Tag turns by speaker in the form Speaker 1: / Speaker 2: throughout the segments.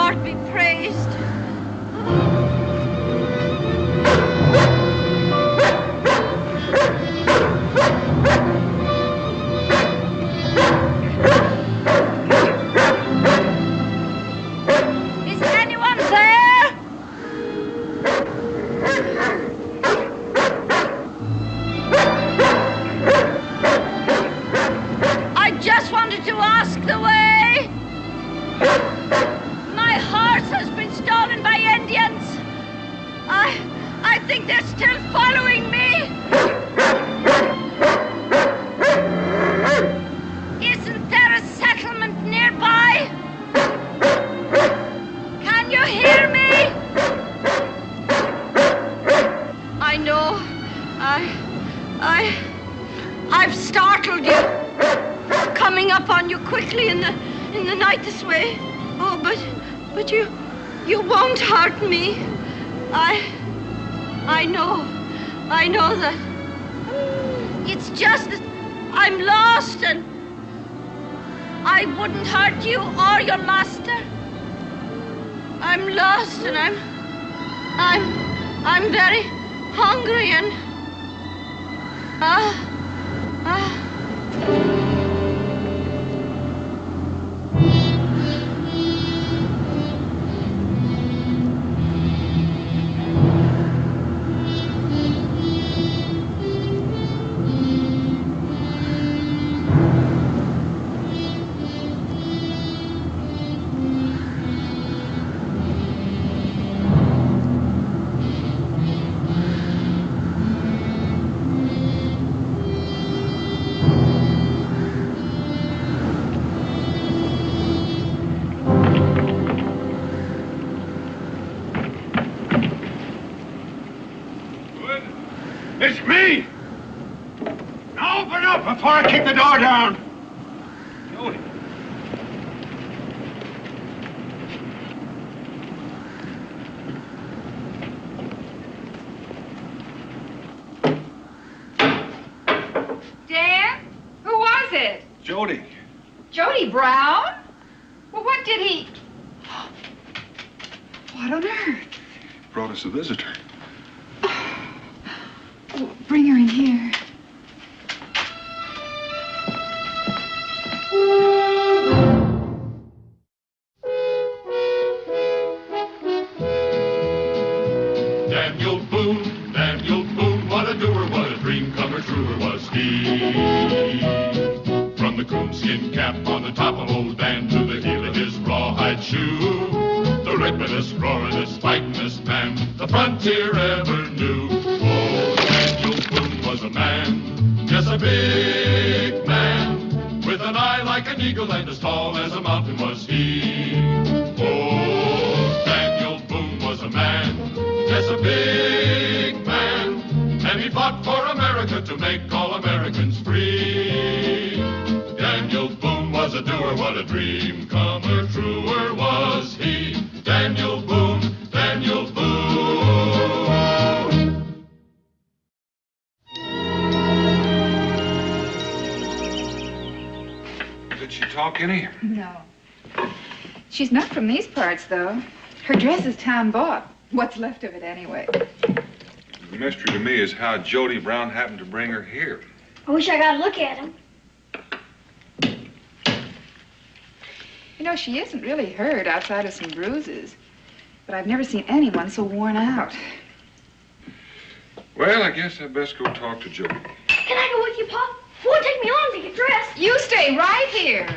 Speaker 1: Lord be praised. Is anyone there? I just wanted to ask the way. My horse has been stolen by Indians. I think they're still following me. Isn't there a settlement nearby? Can you hear me? I know. I've startled you. Coming up on you quickly in the night this way. Oh, but you won't hurt me. I know that. It's just that I'm lost and I wouldn't hurt you or your master. I'm lost and I'm very hungry and
Speaker 2: It's me! Now open up before I kick the door down! Jody.
Speaker 3: Dan? Who was it?
Speaker 2: Jody.
Speaker 3: Jody Brown? Well, what did he... What on earth?
Speaker 2: Brought us a visitor.
Speaker 3: Oh, bring her in here.
Speaker 4: Daniel Boone, what a doer, what a dream comer, truer was he. From the coonskin cap on the top of old Dan to the heel of his rawhide shoe, the ripidest, roaringest, fightingest man the frontier ever knew. Oh, Daniel Boone was a man, yes, a big man, with an eye like an eagle and as tall as a mountain was he. Oh, Daniel Boone was a man, yes, a big man, and he fought for America to make all Americans free. Daniel Boone was a doer, what a dream comer, truer was he. Daniel Boone, Daniel Boone.
Speaker 2: Did she talk any?
Speaker 3: No. She's not from these parts, though. Her dress is town bought. What's left of it, anyway?
Speaker 2: The mystery to me is how Jody Brown happened to bring her here.
Speaker 5: I wish I got a look at him.
Speaker 3: You know, she isn't really hurt outside of some bruises. But I've never seen anyone so worn out.
Speaker 2: Well, I guess I'd best go talk to Jody.
Speaker 5: Can I go with you, Pop? It won't take me long to get dressed.
Speaker 3: You stay right here.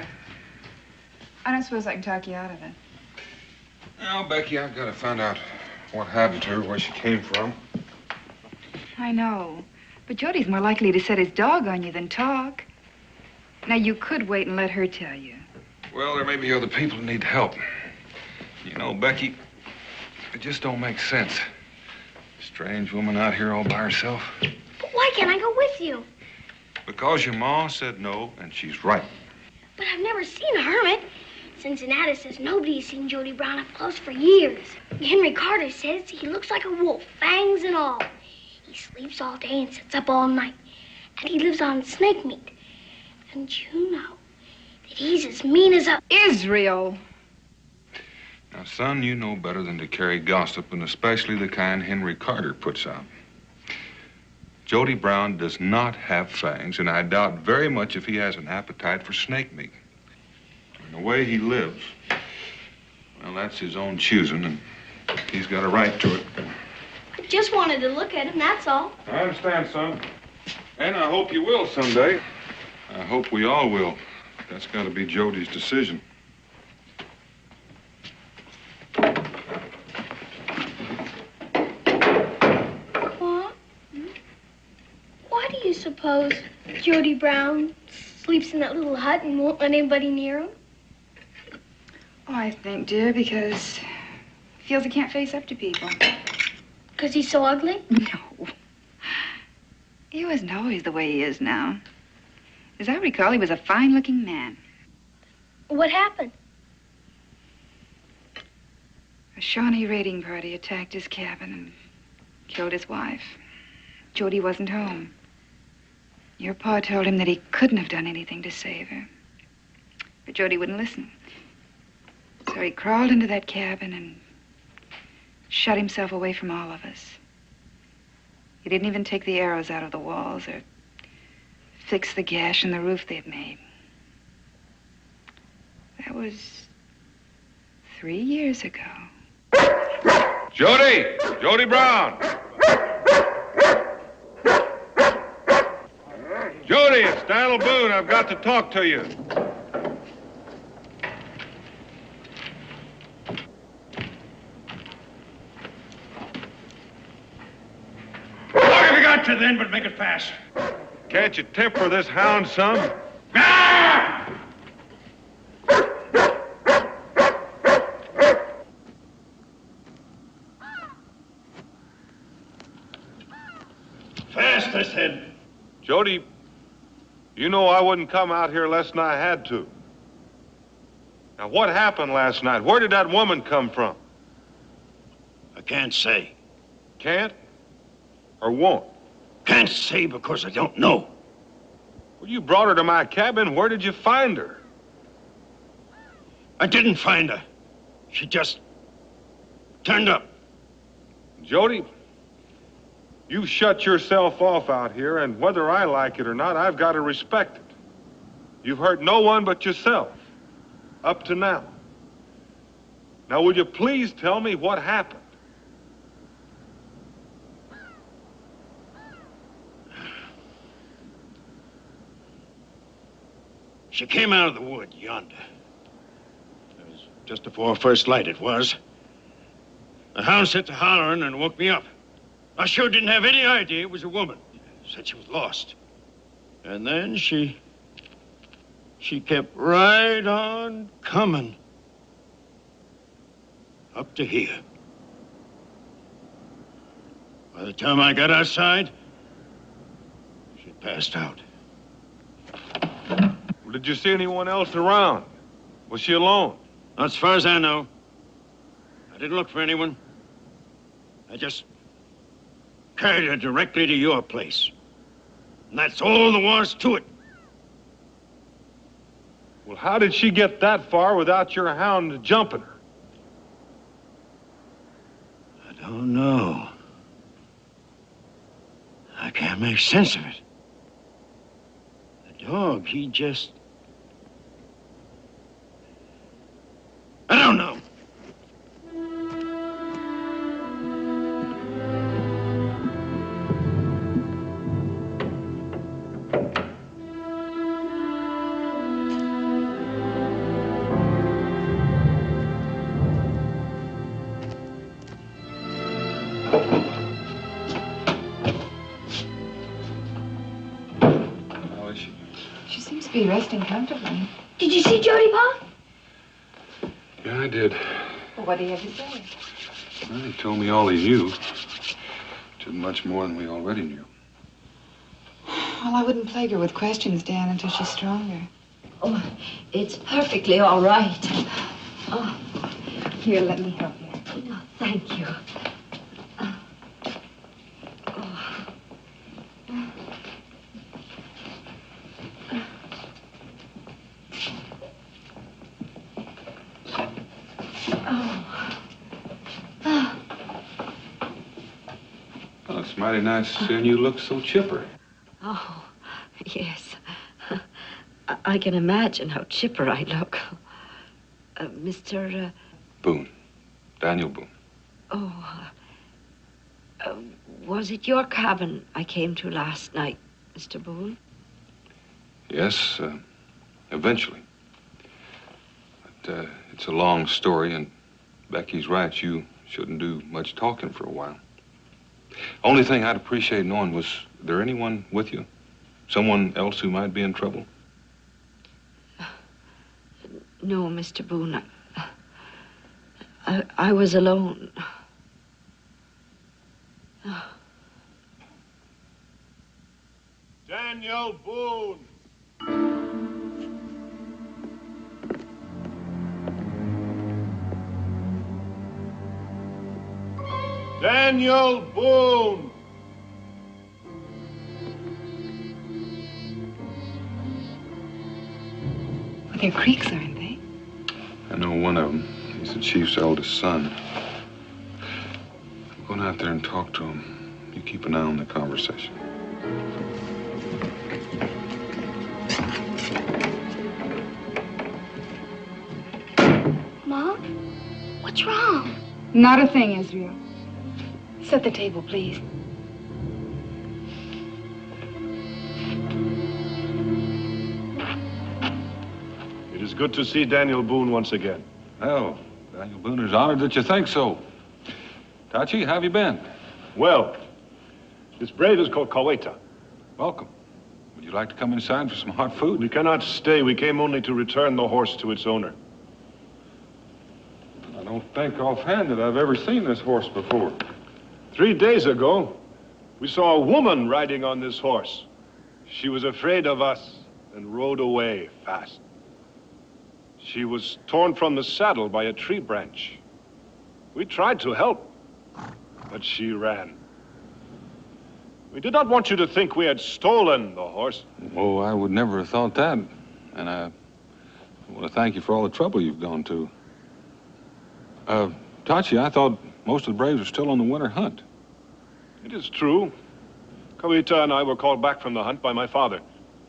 Speaker 3: I don't suppose I can talk you out of it.
Speaker 2: Now, Becky, I've got to find out what happened to her, where she came from.
Speaker 3: I know. But Jody's more likely to set his dog on you than talk. Now, you could wait and let her tell you.
Speaker 2: Well, there may be other people who need help. You know, Becky, it just don't make sense. Strange woman out here all by herself.
Speaker 5: But why can't I go with you?
Speaker 2: Because your ma said no, and she's right.
Speaker 5: But I've never seen a hermit. Cincinnati says nobody's seen Jody Brown up close for years. Henry Carter says he looks like a wolf, fangs and all. He sleeps all day and sits up all night. And he lives on snake meat. And you know that he's as mean as a...
Speaker 3: Israel!
Speaker 2: Now, son, you know better than to carry gossip, and especially the kind Henry Carter puts out. Jody Brown does not have fangs, and I doubt very much if he has an appetite for snake meat. And the way he lives, well, that's his own choosing, and he's got a right to it.
Speaker 5: I just wanted to look at him, that's all.
Speaker 2: I understand, son. And I hope you will someday. I hope we all will. That's got to be Jody's decision.
Speaker 5: Why do you suppose Jody Brown sleeps in that little hut and won't let anybody near him?
Speaker 3: Oh, I think, dear, because he feels he can't face up to people.
Speaker 5: Because he's so ugly?
Speaker 3: No. He wasn't always the way he is now. As I recall, he was a fine-looking man.
Speaker 5: What happened?
Speaker 3: A Shawnee raiding party attacked his cabin and killed his wife. Jody wasn't home. Your pa told him that he couldn't have done anything to save her. But Jody wouldn't listen. So he crawled into that cabin and shut himself away from all of us. He didn't even take the arrows out of the walls or fix the gash in the roof they'd made. That was 3 years ago.
Speaker 2: Jody! Jody Brown! Jody, it's Daniel Boone. I've got to talk to you.
Speaker 6: What have you got to then, but make it fast?
Speaker 2: Can't you temper this hound some?
Speaker 6: Ah! Fast, I said.
Speaker 2: Jody, you know I wouldn't come out here less than I had to. Now, what happened last night? Where did that woman come from?
Speaker 6: I can't say.
Speaker 2: Can't? Or won't?
Speaker 6: Can't say because I don't know.
Speaker 2: Well, you brought her to my cabin. Where did you find her?
Speaker 6: I didn't find her. She just turned up.
Speaker 2: Jody, you shut yourself off out here, and whether I like it or not, I've got to respect it. You've hurt no one but yourself, up to now. Now, will you please tell me what happened?
Speaker 6: She came out of the wood yonder. It was just before first light, it was. The hound set to hollering and woke me up. I sure didn't have any idea it was a woman. Said she was lost. And then she kept right on coming. Up to here. By the time I got outside, she passed out.
Speaker 2: Well, did you see anyone else around? Was she alone?
Speaker 6: Not as far as I know. I didn't look for anyone. I just carried her directly to your place. And that's all there was to it.
Speaker 2: Well, how did she get that far without your hound jumping her?
Speaker 6: I don't know. I can't make sense of it. The dog, he just... I don't know.
Speaker 2: How is she?
Speaker 3: She seems to be resting comfortably.
Speaker 5: Did you see Jody, Pa?
Speaker 2: Yeah, I did.
Speaker 3: Well, what do you have to say?
Speaker 2: Well, he told me all he knew. Which is much more than we already knew.
Speaker 3: Well, I wouldn't plague her with questions, Dan, until she's stronger.
Speaker 1: Oh, it's perfectly all right. Oh,
Speaker 3: Here, let me help you.
Speaker 1: no, thank you.
Speaker 2: Well, it's mighty nice seeing you look so chipper.
Speaker 1: Oh, yes. I can imagine how chipper I look. Mr.
Speaker 2: Boone. Daniel Boone.
Speaker 1: Oh, was it your cabin I came to last night, Mr. Boone?
Speaker 2: Yes, eventually. But it's a long story, and Becky's right. You shouldn't do much talking for a while. Only thing I'd appreciate knowing was there anyone with you? Someone else who might be in trouble?
Speaker 1: No, Mr. Boone. I was alone.
Speaker 6: Daniel Boone! Daniel Boone!
Speaker 3: Well, they're Creeks, aren't they?
Speaker 2: I know one of them. He's the chief's eldest son. I'm going out there and talk to him. You keep an eye on the conversation.
Speaker 5: Mom? What's wrong?
Speaker 3: Not a thing, Israel. Set the table, please.
Speaker 6: It is good to see Daniel Boone once again.
Speaker 2: Well, Daniel Boone is honored that you think so. Tachi, how have you been?
Speaker 6: Well, this brave is called Kaweta.
Speaker 2: Welcome. Would you like to come inside for some hot food?
Speaker 6: We cannot stay. We came only to return the horse to its owner.
Speaker 2: I don't think offhand that I've ever seen this horse before.
Speaker 6: 3 days ago, we saw a woman riding on this horse. She was afraid of us and rode away fast. She was torn from the saddle by a tree branch. We tried to help, but she ran. We did not want you to think we had stolen the horse.
Speaker 2: Oh, I would never have thought that. And I want to thank you for all the trouble you've gone to. Tachi, I thought most of the Braves are still on the winter hunt.
Speaker 6: It is true. Kawita and I were called back from the hunt by my father.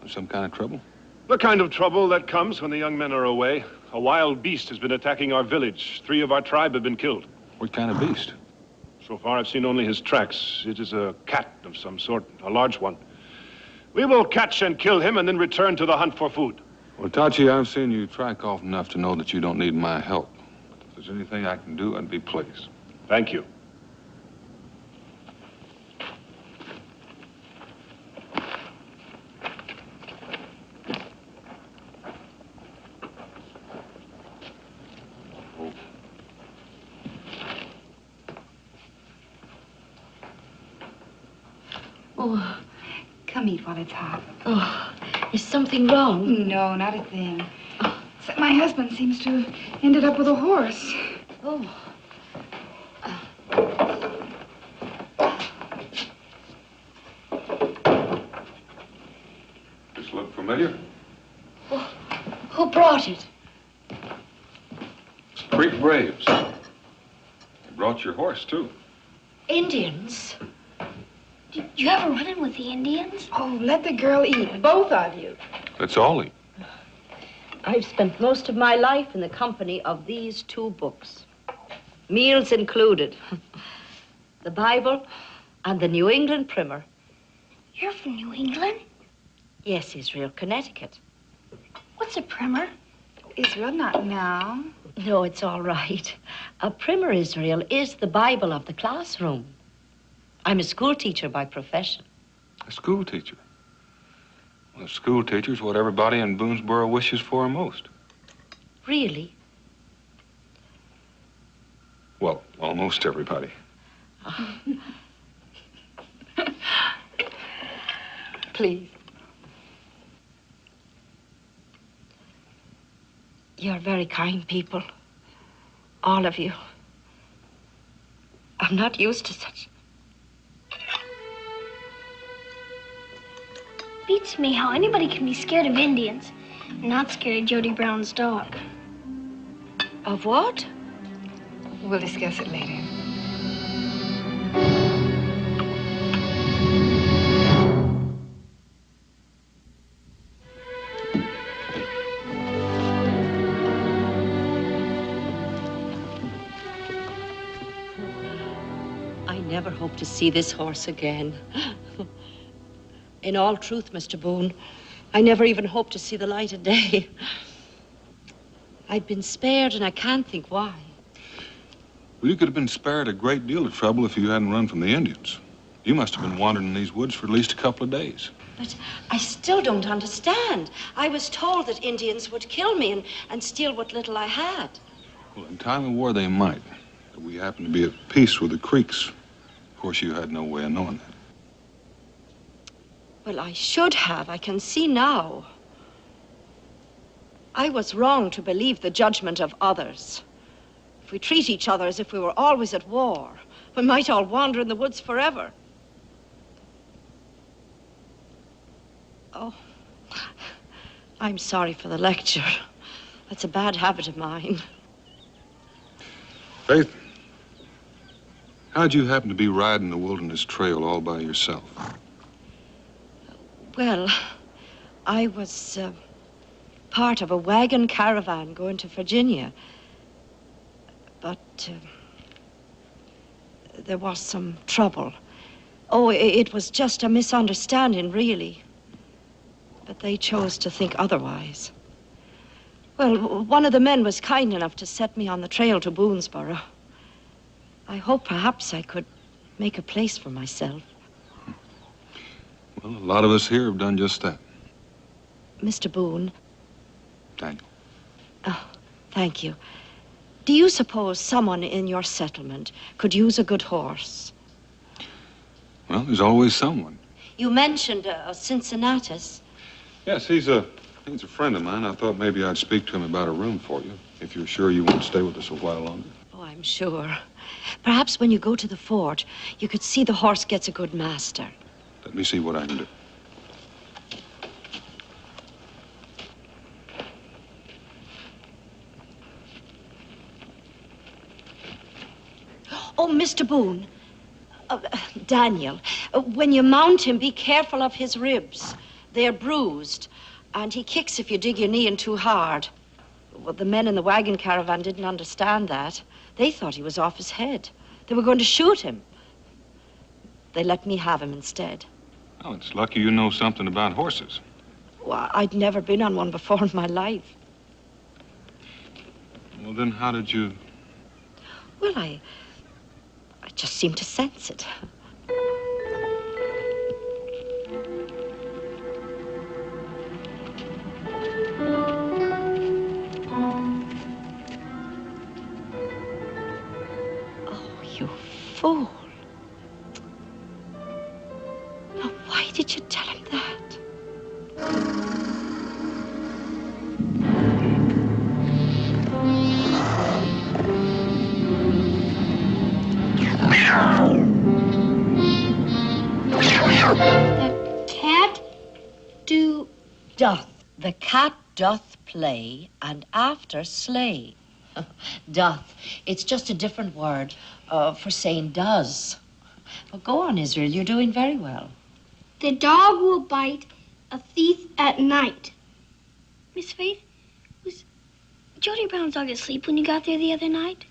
Speaker 2: Some kind of trouble?
Speaker 6: The kind of trouble that comes when the young men are away. A wild beast has been attacking our village. 3 of our tribe have been killed.
Speaker 2: What kind of beast?
Speaker 6: So far, I've seen only his tracks. It is a cat of some sort, a large one. We will catch and kill him and then return to the hunt for food.
Speaker 2: Well, Tachi, I've seen you track off enough to know that you don't need my help. If there's anything I can do, I'd be pleased.
Speaker 6: Thank you.
Speaker 3: Oh, come eat while it's hot.
Speaker 1: Oh, is something wrong?
Speaker 3: No, not a thing. Except my husband seems to have ended up with a horse.
Speaker 1: Oh.
Speaker 2: This look familiar?
Speaker 1: Oh, who brought it?
Speaker 2: Creek Braves. They brought your horse, too.
Speaker 1: Indians?
Speaker 5: Did you ever run in with the Indians?
Speaker 3: Oh, let the girl eat, both of you.
Speaker 2: Let's all eat.
Speaker 1: I've spent most of my life in the company of these 2 books. Meals included. The Bible and the New England Primer.
Speaker 5: You're from New England?
Speaker 1: Yes, Israel, Connecticut.
Speaker 5: What's a primer?
Speaker 3: Israel, not now.
Speaker 1: No, it's all right. A primer, Israel, is the Bible of the classroom. I'm a school teacher by profession.
Speaker 2: A school teacher? Well, a school teacher's what everybody in Boonesboro wishes for most.
Speaker 1: Really?
Speaker 2: Well, almost everybody.
Speaker 3: Please.
Speaker 1: You're very kind people. All of you. I'm not used to such.
Speaker 5: Beats me how anybody can be scared of Indians and not scared of Jody Brown's dog.
Speaker 1: Of what?
Speaker 3: We'll discuss it later.
Speaker 1: I never hope to see this horse again. In all truth, Mr. Boone, I never even hoped to see the light of day. I've been spared, and I can't think why.
Speaker 2: Well, you could have been spared a great deal of trouble if you hadn't run from the Indians. You must have been wandering in these woods for at least a couple of days.
Speaker 1: But I still don't understand. I was told that Indians would kill me and steal what little I had.
Speaker 2: Well, in time of war, they might. But we happen to be at peace with the Creeks. Of course, you had no way of knowing that.
Speaker 1: Well, I should have. I can see now. I was wrong to believe the judgment of others. If we treat each other as if we were always at war, we might all wander in the woods forever. Oh, I'm sorry for the lecture. That's a bad habit of mine.
Speaker 2: Faith, how'd you happen to be riding the wilderness trail all by yourself?
Speaker 1: Well, I was part of a wagon caravan going to Virginia. But there was some trouble. Oh, it was just a misunderstanding, really. But they chose to think otherwise. Well, one of the men was kind enough to set me on the trail to Boonesboro. I hope perhaps I could make a place for myself.
Speaker 2: Well, a lot of us here have done just that.
Speaker 1: Mr. Boone.
Speaker 2: Daniel.
Speaker 1: Oh, thank you. Do you suppose someone in your settlement could use a good horse?
Speaker 2: Well, there's always someone.
Speaker 1: You mentioned Cincinnatus.
Speaker 2: Yes, he's a friend of mine. I thought maybe I'd speak to him about a room for you, if you're sure you won't stay with us a while longer.
Speaker 1: Oh, I'm sure. Perhaps when you go to the fort, you could see the horse gets a good master.
Speaker 2: Let me see what I can do.
Speaker 1: Oh, Mr. Boone. Daniel, when you mount him, be careful of his ribs. They're bruised, and he kicks if you dig your knee in too hard. Well, the men in the wagon caravan didn't understand that. They thought he was off his head. They were going to shoot him. They let me have him instead.
Speaker 2: Oh, it's lucky you know something about horses.
Speaker 1: Well, I'd never been on one before in my life.
Speaker 2: Well, then how did you...
Speaker 1: Well, I just seemed to sense it. Oh, you fool. Now, why did you tell him that?
Speaker 5: The cat
Speaker 1: Doth. The cat doth play, and after slay. Doth. It's just a different word for saying does. Well, go on, Israel. You're doing very well.
Speaker 5: The dog will bite a thief at night. Miss Faith, was Jody Brown's dog asleep when you got there the other night?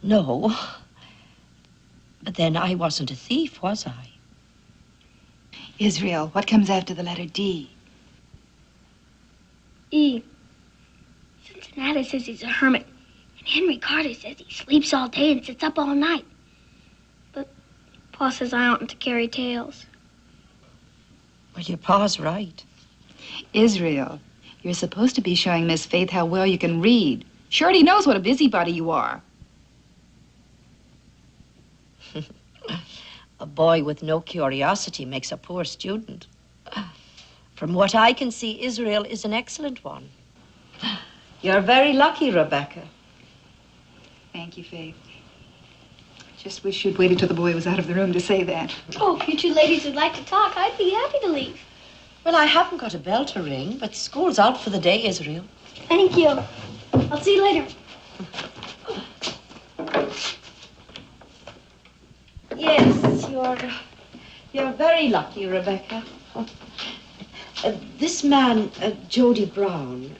Speaker 1: No. But then I wasn't a thief, was I?
Speaker 3: Israel, what comes after the letter D?
Speaker 5: E. Cincinnati says he's a hermit, and Henry Carter says he sleeps all day and sits up all night. But Pa says I oughtn't to carry tales.
Speaker 1: Well, your pa's right.
Speaker 3: Israel, you're supposed to be showing Miss Faith how well you can read. Shorty knows what a busybody you are.
Speaker 1: A boy with no curiosity makes a poor student. From what I can see, Israel is an excellent one. You're very lucky, Rebecca.
Speaker 3: Thank you, Faith. Just wish you'd waited till the boy was out of the room to say that.
Speaker 5: Oh, if you two ladies would like to talk, I'd be happy to leave.
Speaker 1: Well, I haven't got a bell to ring, but school's out for the day, Israel.
Speaker 5: Thank you. I'll see you later.
Speaker 7: You're very lucky, Rebecca. This man, Jody Brown,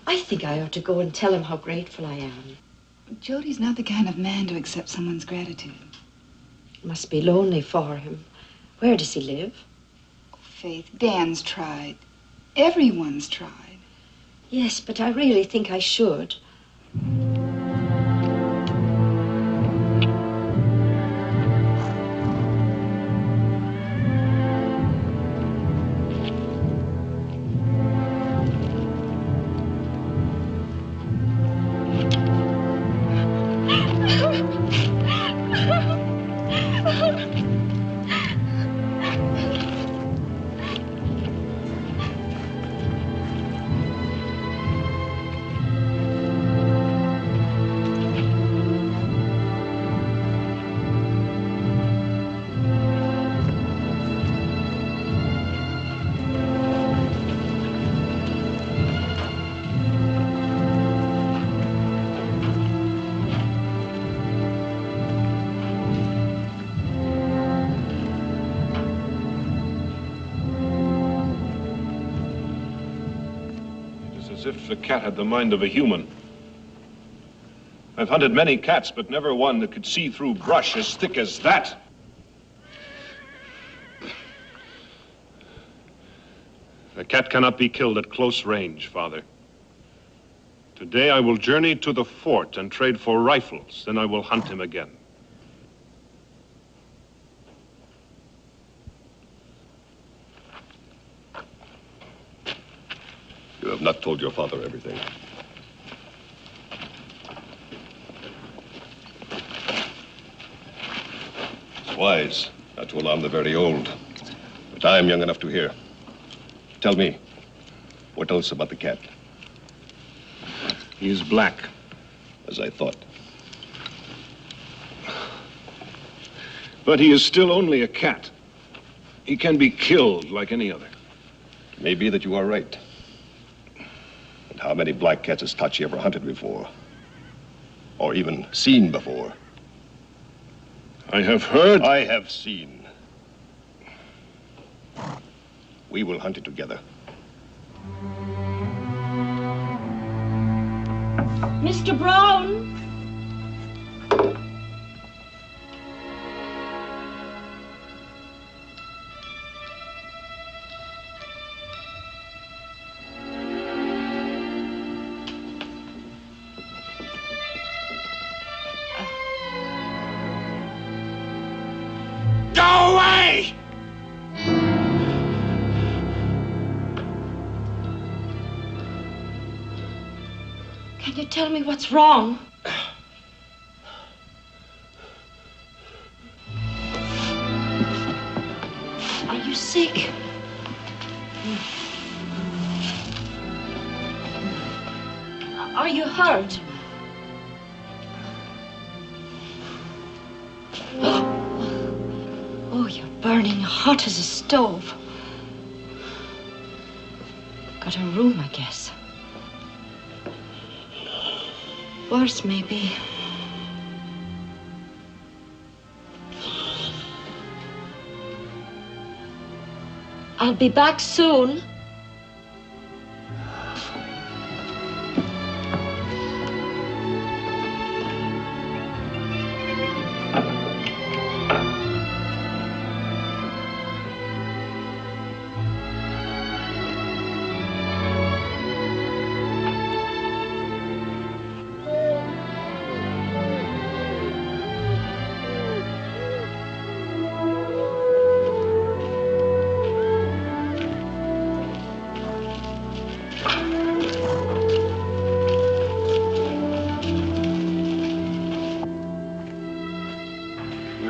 Speaker 7: I think I ought to go and tell him how grateful I am.
Speaker 3: Jody's not the kind of man to accept someone's gratitude.
Speaker 7: It must be lonely for him. Where does he live?
Speaker 3: Faith, Dan's tried. Everyone's tried.
Speaker 7: Yes, but I really think I should.
Speaker 8: As if the cat had the mind of a human. I've hunted many cats, but never one that could see through brush as thick as that. The cat cannot be killed at close range, Father. Today I will journey to the fort and trade for rifles, then I will hunt him again.
Speaker 9: You have not told your father everything. It's wise not to alarm the very old, but I am young enough to hear. Tell me, what else about the cat?
Speaker 8: He is black.
Speaker 9: As I thought.
Speaker 8: But he is still only a cat. He can be killed like any other.
Speaker 9: It may be that you are right. But how many black cats has Tachi ever hunted before? Or even seen before?
Speaker 8: I have heard.
Speaker 9: I have seen. We will hunt it together.
Speaker 7: Mr. Brown?
Speaker 6: Go away!
Speaker 7: Can you tell me what's wrong? Are you sick? Are you hurt? Oh, you're burning hot as a stove. Got a room, I guess. Worse, maybe. I'll be back soon.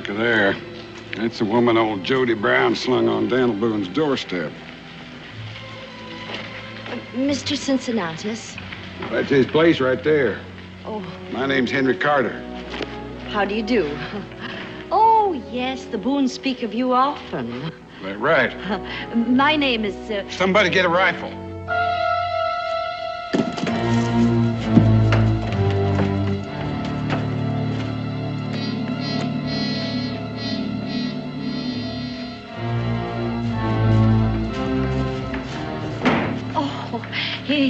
Speaker 10: There. That's the woman old Jody Brown slung on Daniel Boone's doorstep.
Speaker 7: Mr. Cincinnatus.
Speaker 10: That's his place right there.
Speaker 7: Oh,
Speaker 10: My name's Henry Carter.
Speaker 7: how do you do? Oh, yes, the Boones speak of you often.
Speaker 10: That right.
Speaker 7: My name is...
Speaker 10: Somebody get a rifle.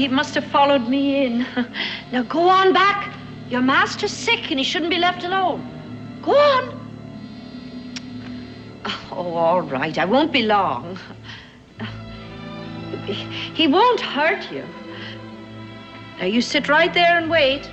Speaker 7: must have followed me in. Now go on back. Your master's sick and he shouldn't be left alone. Go on. Oh, all right. I won't be long. He won't hurt you. Now you sit right there and wait.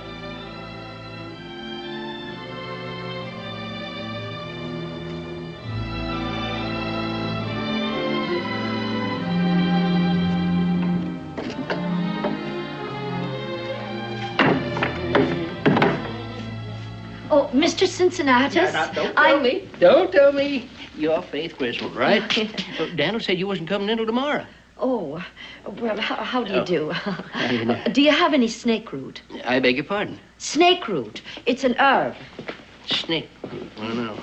Speaker 7: Oh, Mr. Cincinnatus.
Speaker 11: Now, don't tell me. Don't tell me. You're Faith Griswold, right? Daniel said you wasn't coming in till tomorrow.
Speaker 7: Oh, well, how do you do?
Speaker 11: How do you know?
Speaker 7: Do you have any snake root?
Speaker 11: I beg your pardon?
Speaker 7: Snake root. It's an herb.
Speaker 11: Snake root. Well, now,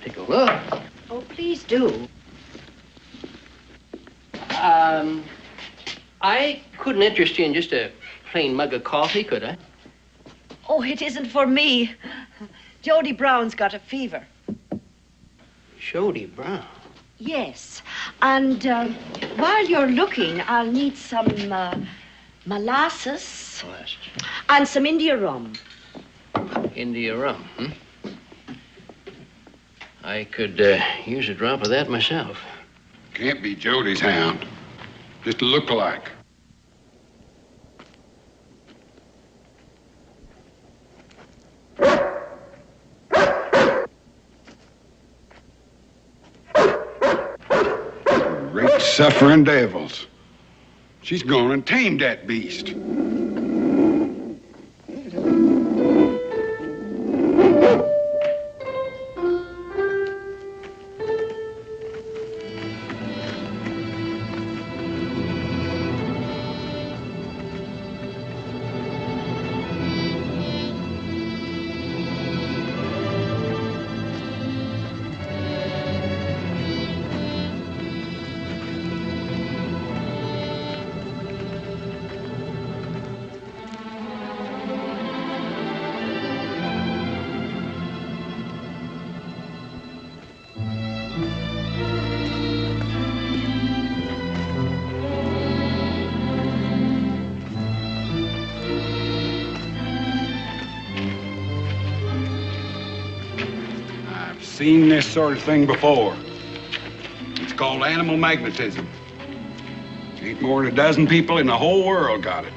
Speaker 11: take a look.
Speaker 7: Oh, please do.
Speaker 11: I couldn't interest you in just a plain mug of coffee, could I?
Speaker 7: Oh, it isn't for me. Jody Brown's got a fever.
Speaker 11: Jody Brown?
Speaker 7: Yes. And while you're looking, I'll need some molasses and some India rum.
Speaker 11: India rum, hmm? I could use a drop of that myself.
Speaker 10: Can't be Jody's hound. Just a look-alike. Great suffering devils. She's gone and tamed that beast. Seen this sort of thing before. It's called animal magnetism. Ain't more than a dozen people in the whole world got it.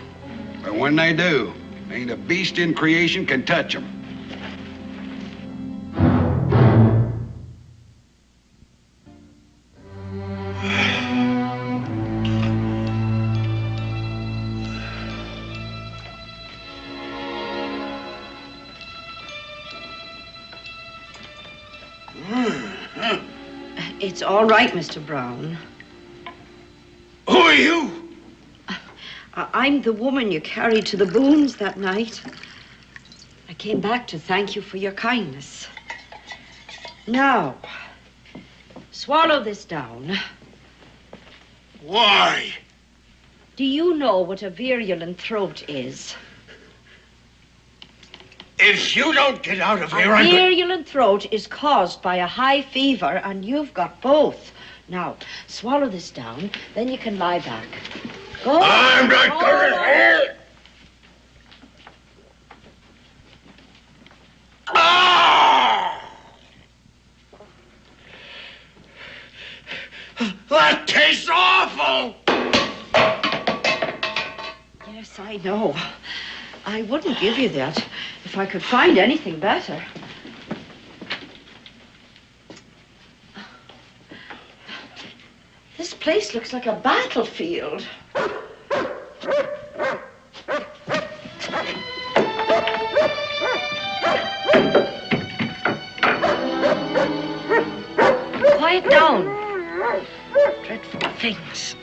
Speaker 10: But when they do, ain't a beast in creation can touch them.
Speaker 7: It's all right, Mr. Brown.
Speaker 10: Who are you?
Speaker 7: I'm the woman you carried to the Boones that night. I came back to thank you for your kindness. Now, swallow this down.
Speaker 10: Why?
Speaker 7: Do you know what a virulent throat is?
Speaker 6: If you don't get out of here,
Speaker 7: A virulent throat is caused by a high fever, and you've got both. Now, swallow this down, then you can lie back. Go.
Speaker 6: I'm not going to hell. Ah! That tastes awful.
Speaker 7: Yes, I know. I wouldn't give you that if I could find anything better. This place looks like a battlefield. Quiet down. Dreadful things.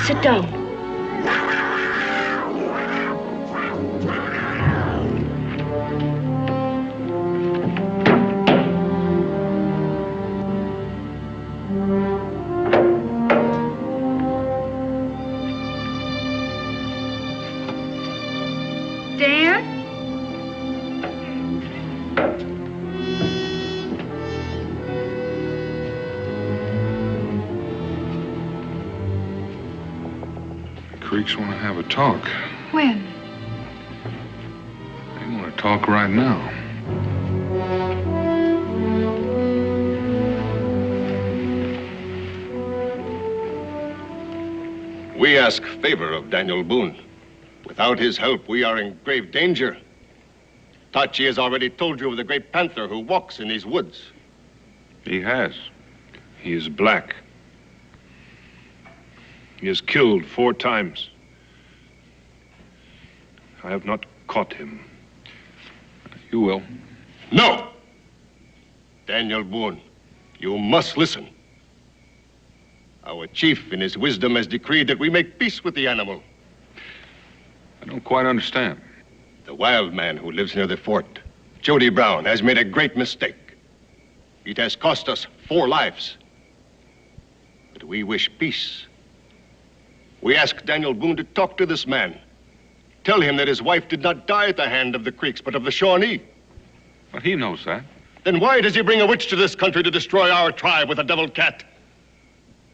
Speaker 7: Sit down.
Speaker 3: Dan?
Speaker 2: The Creeks want to have a talk.
Speaker 3: When?
Speaker 2: They want to talk right now.
Speaker 9: We ask favor of Daniel Boone. Without his help, we are in grave danger. Tachi has already told you of the great panther who walks in these woods.
Speaker 2: He has. He is black.
Speaker 8: He is killed 4 times. I have not caught him.
Speaker 2: You will.
Speaker 9: No! Daniel Boone, you must listen. Our chief, in his wisdom, has decreed that we make peace with the animal.
Speaker 2: I don't quite understand.
Speaker 9: The wild man who lives near the fort, Jody Brown, has made a great mistake. It has cost us 4 lives. But we wish peace. We ask Daniel Boone to talk to this man. Tell him that his wife did not die at the hand of the Creeks, but of the Shawnee.
Speaker 2: But he knows that.
Speaker 9: Then why does he bring a witch to this country to destroy our tribe with a devil cat?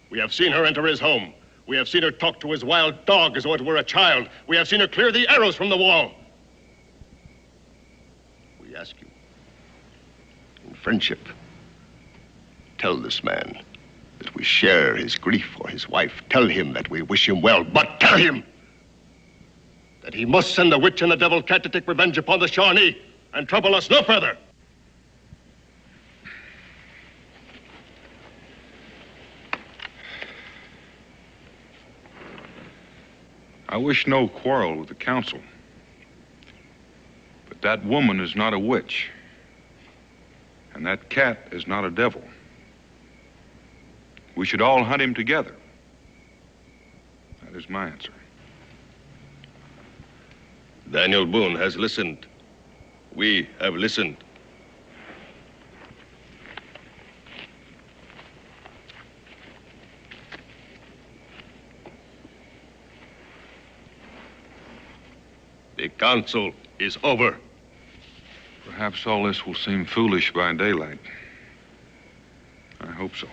Speaker 9: We have seen her enter his home. We have seen her talk to his wild dog as though it were a child. We have seen her clear the arrows from the wall. We ask you, in friendship, tell this man that we share his grief for his wife. Tell him that we wish him well, but tell him that he must send the witch and the devil cat to take revenge upon the Shawnee and trouble us no further.
Speaker 2: I wish no quarrel with the council. But that woman is not a witch. And that cat is not a devil. We should all hunt him together. That is my answer.
Speaker 9: Daniel Boone has listened. We have listened. The council is over.
Speaker 2: Perhaps all this will seem foolish by daylight. I hope so.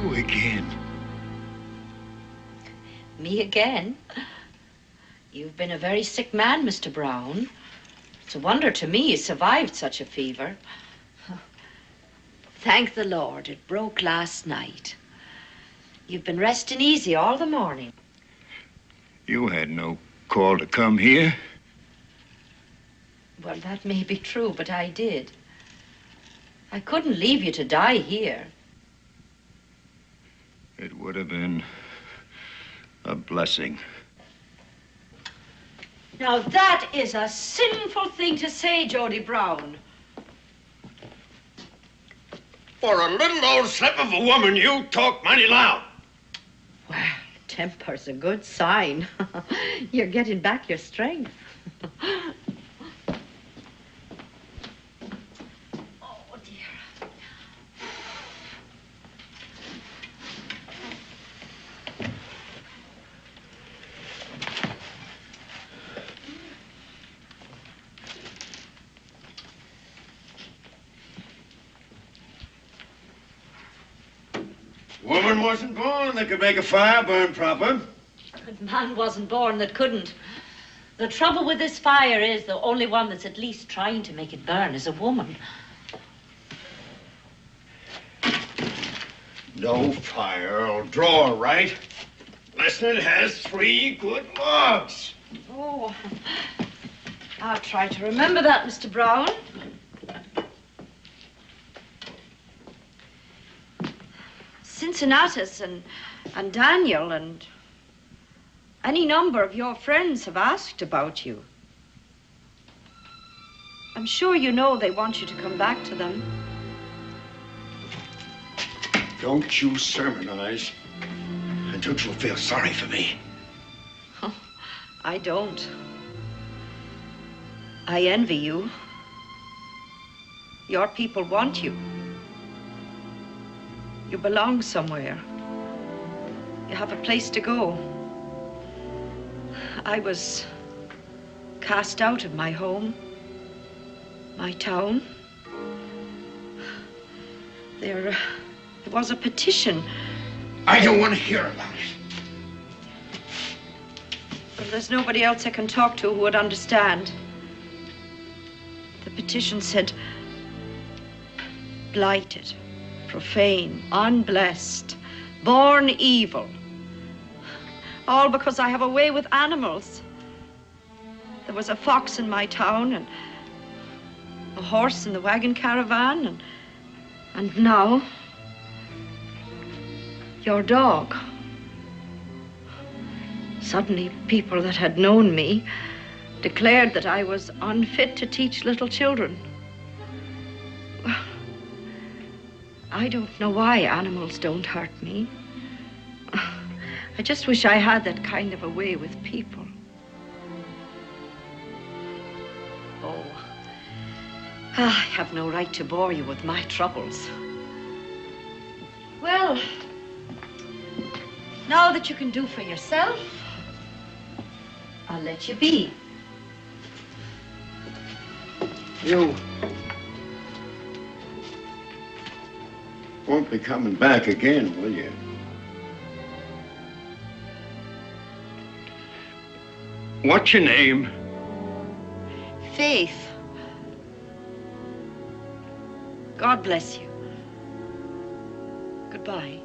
Speaker 6: You again.
Speaker 7: Me again? You've been a very sick man, Mr. Brown. It's a wonder to me you survived such a fever. Thank the Lord, it broke last night. You've been resting easy all the morning.
Speaker 6: You had no call to come here.
Speaker 7: Well, that may be true, but I did. I couldn't leave you to die here.
Speaker 6: It would have been a blessing.
Speaker 7: Now, that is a sinful thing to say, Jody Brown.
Speaker 6: For a little old slip of a woman, you talk mighty loud.
Speaker 7: Well, temper's a good sign. You're getting back your strength. Oh, dear.
Speaker 6: Woman wasn't born that could make a fire burn proper.
Speaker 7: Man wasn't born that couldn't. The trouble with this fire is the only one that's at least trying to make it burn is a woman.
Speaker 6: No fire'll draw right. Listen, it has 3 good logs.
Speaker 7: Oh, I'll try to remember that, Mr. Brown. Cincinnatus and Daniel and any number of your friends have asked about you. I'm sure you know they want you to come back to them.
Speaker 6: Don't you sermonize, and don't you feel sorry for me.
Speaker 7: Oh, I don't. I envy you. Your people want you. You belong somewhere. You have a place to go. I was cast out of my home, my town. There was a petition.
Speaker 6: I don't want to hear about it.
Speaker 7: Well, there's nobody else I can talk to who would understand. The petition said, blighted, profane, unblessed, born evil. All because I have a way with animals. There was a fox in my town and a horse in the wagon caravan and now your dog. Suddenly, people that had known me declared that I was unfit to teach little children. I don't know why animals don't hurt me. I just wish I had that kind of a way with people. Oh, I have no right to bore you with my troubles. Well, now that you can do for yourself, I'll let you be.
Speaker 6: You won't be coming back again, will you? What's your name?
Speaker 7: Faith. God bless you. Goodbye.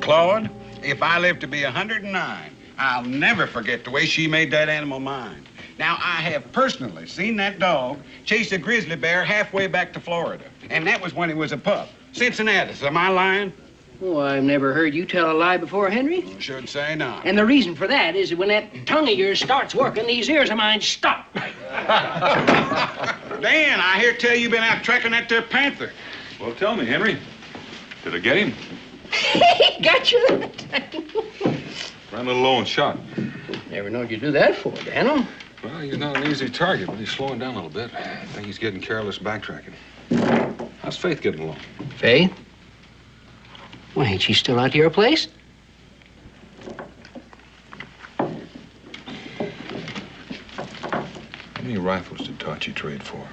Speaker 10: Claude, if I live to be 109, I'll never forget the way she made that animal mine. Now, I have personally seen that dog chase a grizzly bear halfway back to Florida. And that was when he was a pup. Cincinnati, am I lying?
Speaker 11: Oh, I've never heard you tell a lie before, Henry.
Speaker 10: Should say not.
Speaker 11: And the reason for that is that when that tongue of yours starts working, these ears of mine stop.
Speaker 10: Dan, I hear tell you been out tracking that there panther.
Speaker 2: Well, tell me, Henry. Did I get him?
Speaker 11: Got you that time.
Speaker 2: Ran a little low on shot.
Speaker 11: Never knowed you'd do that for, Daniel.
Speaker 2: Well, he's not an easy target, but he's slowing down a little bit. I think he's getting careless backtracking. How's Faith getting along?
Speaker 11: Faith? Well, ain't she still out to your place?
Speaker 2: How many rifles did Tachi trade for?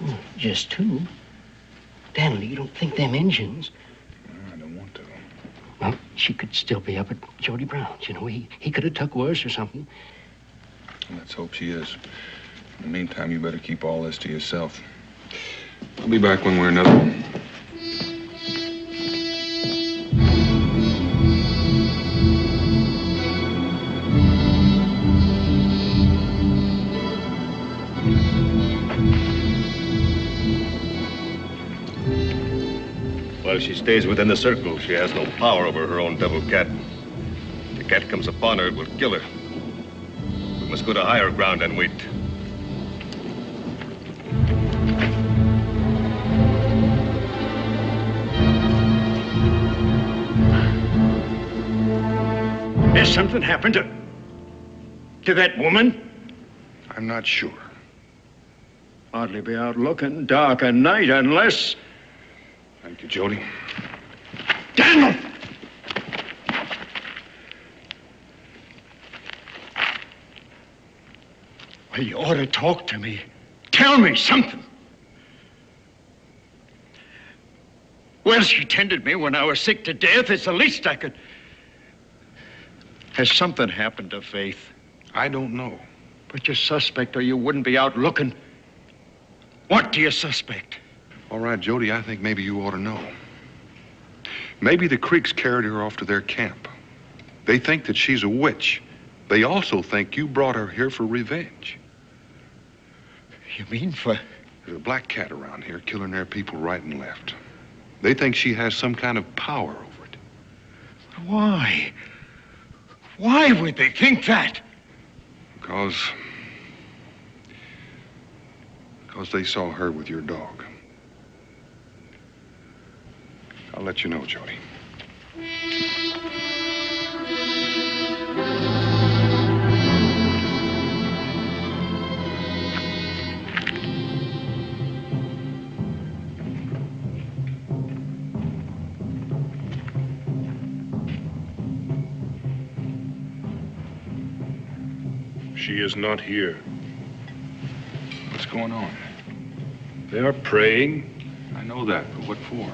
Speaker 11: Oh, just 2. Daniel, you don't think them engines?
Speaker 2: I don't want to.
Speaker 11: Well, she could still be up at Jody Brown's. You know, he could have took worse or something.
Speaker 2: Let's hope she is. In the meantime, you better keep all this to yourself. I'll be back one way or another.
Speaker 9: While she stays within the circle, she has no power over her own devil cat. If the cat comes upon her, it will kill her. We must go to higher ground and wait.
Speaker 6: Has something happened to that woman?
Speaker 10: I'm not sure.
Speaker 6: Hardly be out looking dark at night unless...
Speaker 2: Thank you, Jody.
Speaker 6: Daniel! You ought to talk to me. Tell me something. Well, she tended me when I was sick to death. It's the least I could... Has something happened to Faith?
Speaker 2: I don't know.
Speaker 6: But you suspect or you wouldn't be out looking. What do you suspect?
Speaker 2: All right, Jody, I think maybe you ought to know. Maybe the Creeks carried her off to their camp. They think that she's a witch. They also think you brought her here for revenge.
Speaker 6: You mean for...
Speaker 2: There's a black cat around here killing their people right and left. They think she has some kind of power over it.
Speaker 6: Why? Why would they think that?
Speaker 2: Because they saw her with your dog. I'll let you know, Jody.
Speaker 8: She is not here.
Speaker 2: What's going on?
Speaker 8: They are praying.
Speaker 2: I know that, but what for?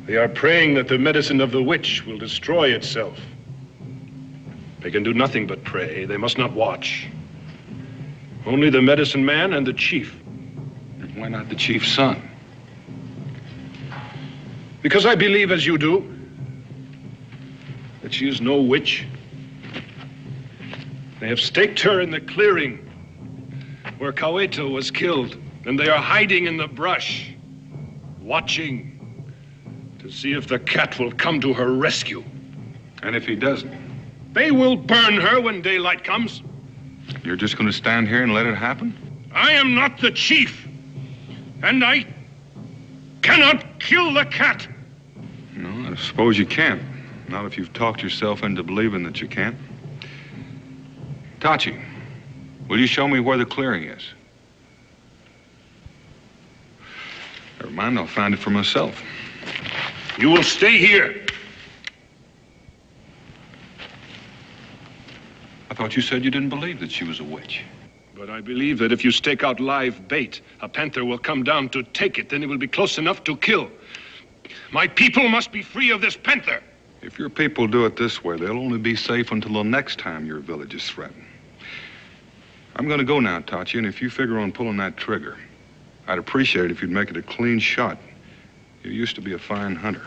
Speaker 8: They are praying that the medicine of the witch will destroy itself. They can do nothing but pray. They must not watch. Only the medicine man and the chief.
Speaker 2: And why not the chief's son?
Speaker 8: Because I believe, as you do, that she is no witch. They have staked her in the clearing where Cahueto was killed, and they are hiding in the brush, watching to see if the cat will come to her rescue.
Speaker 2: And if he doesn't?
Speaker 8: They will burn her when daylight comes.
Speaker 2: You're just going to stand here and let it happen?
Speaker 8: I am not the chief, and I cannot kill the cat.
Speaker 2: No, I suppose you can't. Not if you've talked yourself into believing that you can't. Tachi, will you show me where the clearing is? Never mind, I'll find it for myself.
Speaker 8: You will stay here.
Speaker 2: I thought you said you didn't believe that she was a witch.
Speaker 8: But I believe that if you stake out live bait, a panther will come down to take it, then it will be close enough to kill. My people must be free of this panther.
Speaker 2: If your people do it this way, they'll only be safe until the next time your village is threatened. I'm going to go now, Tachi, and if you figure on pulling that trigger, I'd appreciate it if you'd make it a clean shot. You used to be a fine hunter.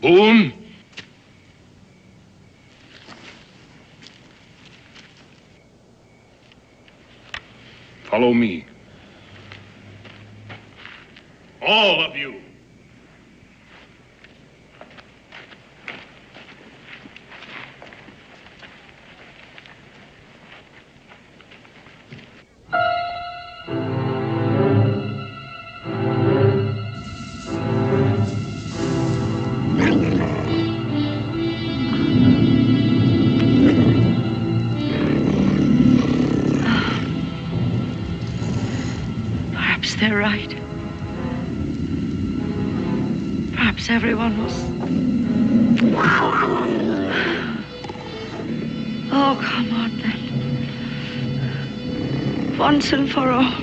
Speaker 8: Boone? Follow me. All of you.
Speaker 1: Perhaps they're right. Perhaps everyone was... Oh, come on then. Once and for all.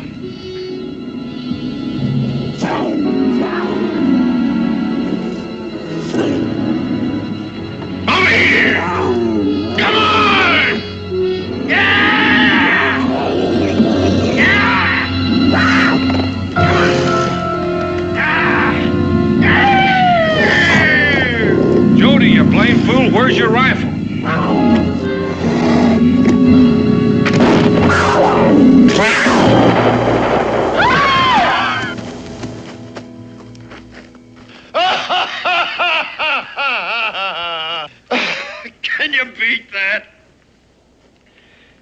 Speaker 6: Over here! Come on! Yeah! Yeah!
Speaker 2: Jody, you blame fool, where's your rifle?
Speaker 6: Can you beat that?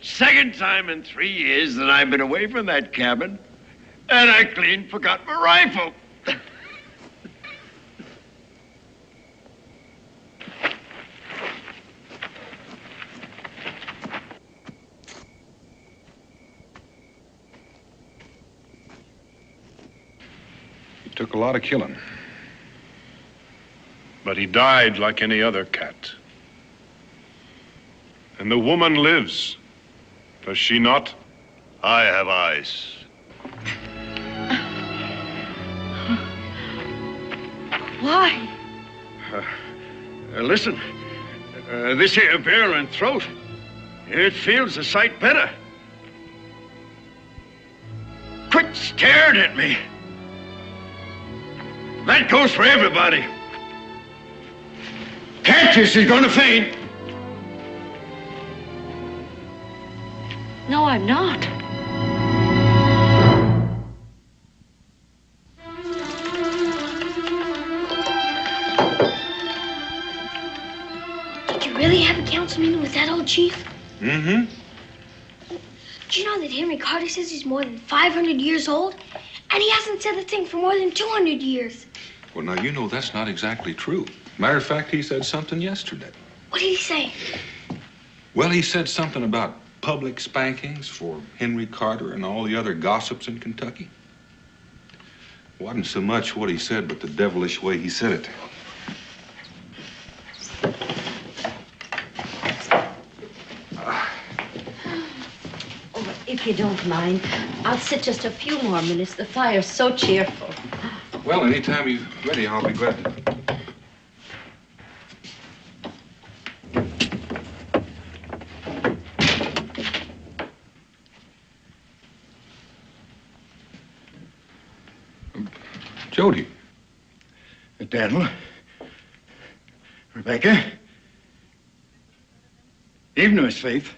Speaker 6: Second time in 3 years that I've been away from that cabin, and I clean forgot my rifle.
Speaker 2: It took a lot of killing.
Speaker 8: But he died like any other cat. And the woman lives. Does she not?
Speaker 9: I have eyes.
Speaker 7: Why?
Speaker 6: Listen, this here barrel and throat, it feels a sight better. Quit staring at me. That goes for everybody. Can't you? She's gonna faint.
Speaker 7: No, I'm not.
Speaker 5: Did you really have a council meeting with that old chief?
Speaker 2: Mm-hmm.
Speaker 5: Do you know that Henry Carter says he's more than 500 years old? And he hasn't said a thing for more than 200 years.
Speaker 2: Well, now, you know that's not exactly true. Matter of fact, he said something yesterday.
Speaker 5: What did he say?
Speaker 2: Well, he said something about public spankings for Henry Carter and all the other gossips in Kentucky. It wasn't so much what he said, but the devilish way he said it.
Speaker 7: Oh, if you don't mind, I'll sit just a few more minutes. The fire's so cheerful.
Speaker 2: Well, anytime you're ready, I'll be glad to. Jody.
Speaker 6: Daniel. Rebecca. Evening, Miss Faith.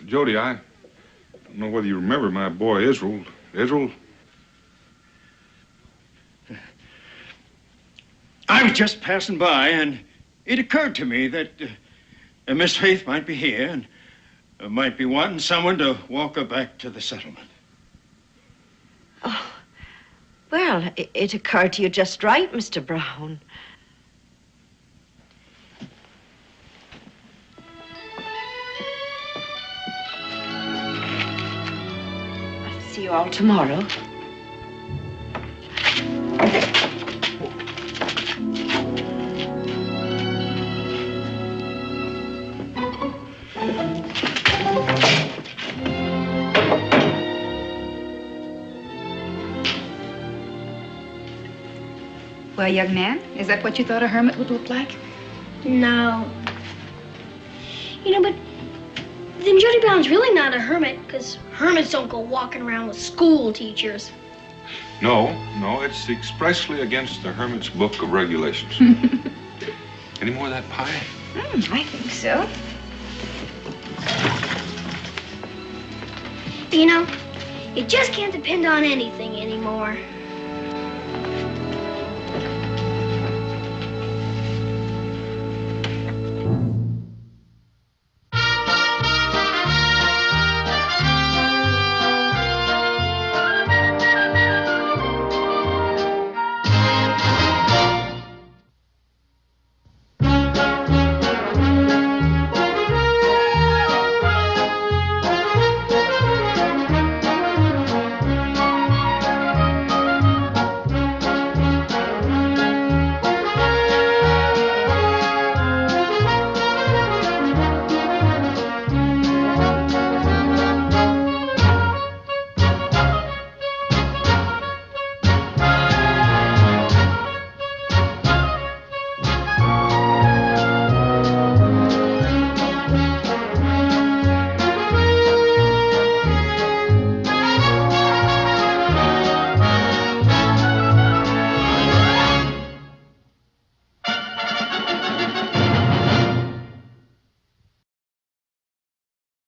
Speaker 2: Jody, I don't know whether you remember my boy Israel. Israel?
Speaker 6: I was just passing by, and it occurred to me that Miss Faith might be here and might be wanting someone to walk her back to the settlement.
Speaker 7: Oh, well, it occurred to you just right, Mr. Brown. I'll see you all tomorrow.
Speaker 3: Well, young man, is that what you thought a hermit would look like?
Speaker 5: No. You know, but then Jody Brown's really not a hermit, because hermits don't go walking around with school teachers.
Speaker 2: No, it's expressly against the Hermit's Book of Regulations. Any more of that pie?
Speaker 3: I think so.
Speaker 5: You know, you just can't depend on anything anymore.